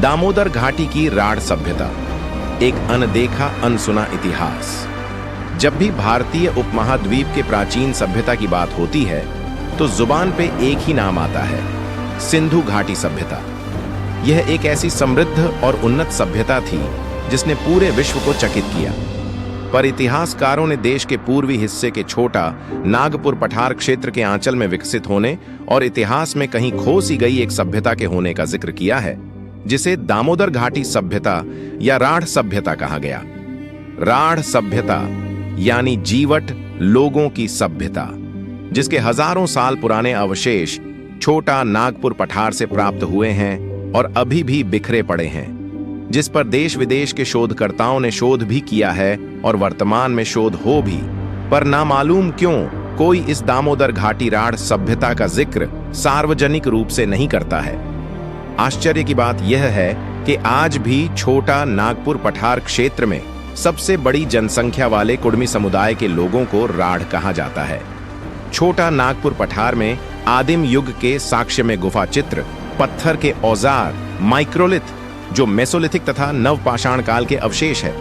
दामोदर घाटी की राढ़ सभ्यता, एक अनदेखा अनसुना इतिहास। जब भी भारतीय उपमहाद्वीप के प्राचीन सभ्यता की बात होती है तो जुबान पे एक ही नाम आता है, सिंधु घाटी सभ्यता। यह एक ऐसी समृद्ध और उन्नत सभ्यता थी जिसने पूरे विश्व को चकित किया। पर इतिहासकारों ने देश के पूर्वी हिस्से के छोटा नागपुर पठार क्षेत्र के आंचल में विकसित होने और इतिहास में कहीं खो सी गई एक सभ्यता के होने का जिक्र किया है, जिसे दामोदर घाटी सभ्यता या राढ़ सभ्यता कहा गया। राढ़ सभ्यता यानी जीवट लोगों की सभ्यता, जिसके हजारों साल पुराने अवशेष छोटा नागपुर पठार से प्राप्त हुए हैं और अभी भी बिखरे पड़े हैं, जिस पर देश विदेश के शोधकर्ताओं ने शोध भी किया है और वर्तमान में शोध हो भी, पर नामालूम क्यों कोई इस दामोदर घाटी राढ़ सभ्यता का जिक्र सार्वजनिक रूप से नहीं करता है। आश्चर्य की बात यह है कि आज भी छोटा नागपुर पठार क्षेत्र में सबसे बड़ी जनसंख्या वाले कुड़मी समुदाय के लोगों को राढ़ कहा जाता है। छोटा नागपुर पठार में आदिम युग के साक्ष्य में गुफा चित्र, पत्थर के औजार, माइक्रोलिथ जो मेसोलिथिक तथा नवपाषाण काल के अवशेष है,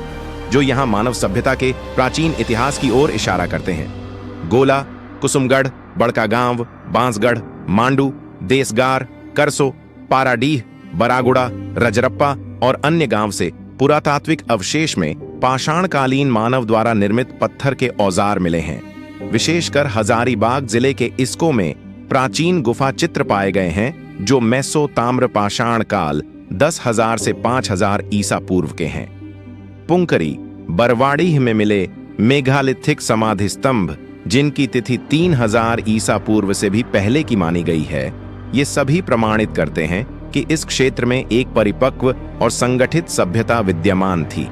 जो यहां मानव सभ्यता के प्राचीन इतिहास की ओर इशारा करते हैं। गोला, कुसुमगढ़, बड़कागांव, बांसगढ़, मांडू, देसगार, करसो, पाराडीह, बरागुड़ा, रजरप्पा और अन्य गांव से पुरातात्विक अवशेष में पाषाणकालीन मानव द्वारा निर्मित पत्थर के औजार मिले हैं। विशेषकर हजारीबाग जिले के इस्को में प्राचीन गुफा चित्र पाए गए हैं जो मेसो ताम्र पाषाण काल 10,000 से 5,000 ईसा पूर्व के हैं। पुंकरी, बरवाडीह में मिले मेघालिथिक समाधि स्तंभ, जिनकी तिथि 3000 ईसा पूर्व से भी पहले की मानी गई है, ये सभी प्रमाणित करते हैं कि इस क्षेत्र में एक परिपक्व और संगठित सभ्यता विद्यमान थी।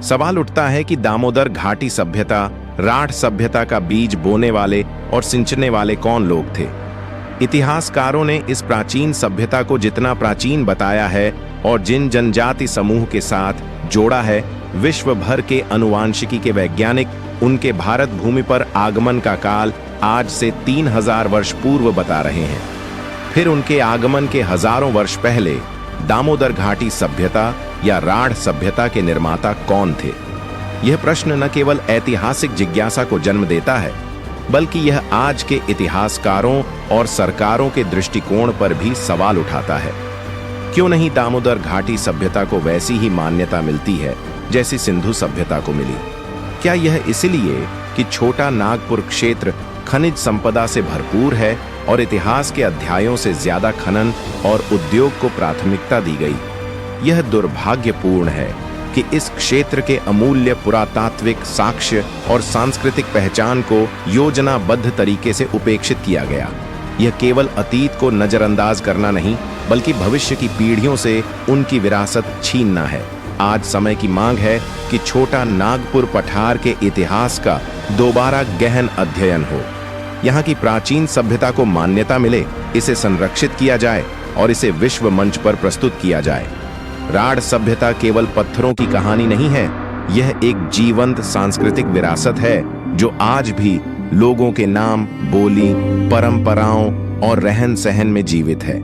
सवाल उठता है कि दामोदर घाटी सभ्यता, राढ़ सभ्यता का बीज बोने वाले और सिंचने वाले कौन लोग थे। इतिहासकारों ने इस प्राचीन सभ्यता को जितना प्राचीन बताया है और जिन जनजाति समूह के साथ जोड़ा है, विश्व भर के अनुवांशिकी के वैज्ञानिक उनके भारत भूमि पर आगमन का काल आज से 3000 वर्ष पूर्व बता रहे हैं। फिर उनके आगमन के हजारों वर्ष पहले दामोदर घाटी सभ्यता या राढ़ सभ्यता के निर्माता कौन थे? यह प्रश्न न केवल ऐतिहासिक जिज्ञासा को जन्म देता है, बल्कि यह आज के इतिहासकारों और सरकारों के दृष्टिकोण पर भी सवाल उठाता है। क्यों नहीं दामोदर घाटी सभ्यता को वैसी ही मान्यता मिलती है जैसी सिंधु सभ्यता को मिली? क्या यह इसलिए कि छोटा नागपुर क्षेत्र खनिज संपदा से भरपूर है और इतिहास के अध्यायों से ज्यादा खनन और उद्योग को प्राथमिकता दी गई? यह दुर्भाग्यपूर्ण है कि इस क्षेत्र के अमूल्य पुरातात्विक साक्ष्य और सांस्कृतिक पहचान को योजनाबद्ध तरीके से उपेक्षित किया गया। यह केवल अतीत को नजरअंदाज करना नहीं, बल्कि भविष्य की पीढ़ियों से उनकी विरासत छीनना है। आज समय की मांग है कि छोटा नागपुर पठार के इतिहास का दोबारा गहन अध्ययन हो। यहाँ की प्राचीन सभ्यता को मान्यता मिले, इसे संरक्षित किया जाए और इसे विश्व मंच पर प्रस्तुत किया जाए। राढ़ सभ्यता केवल पत्थरों की कहानी नहीं है, यह एक जीवंत सांस्कृतिक विरासत है जो आज भी लोगों के नाम, बोली, परंपराओं और रहन सहन में जीवित है।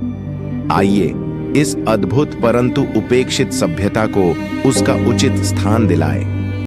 आइए इस अद्भुत परंतु उपेक्षित सभ्यता को उसका उचित स्थान दिलाएं।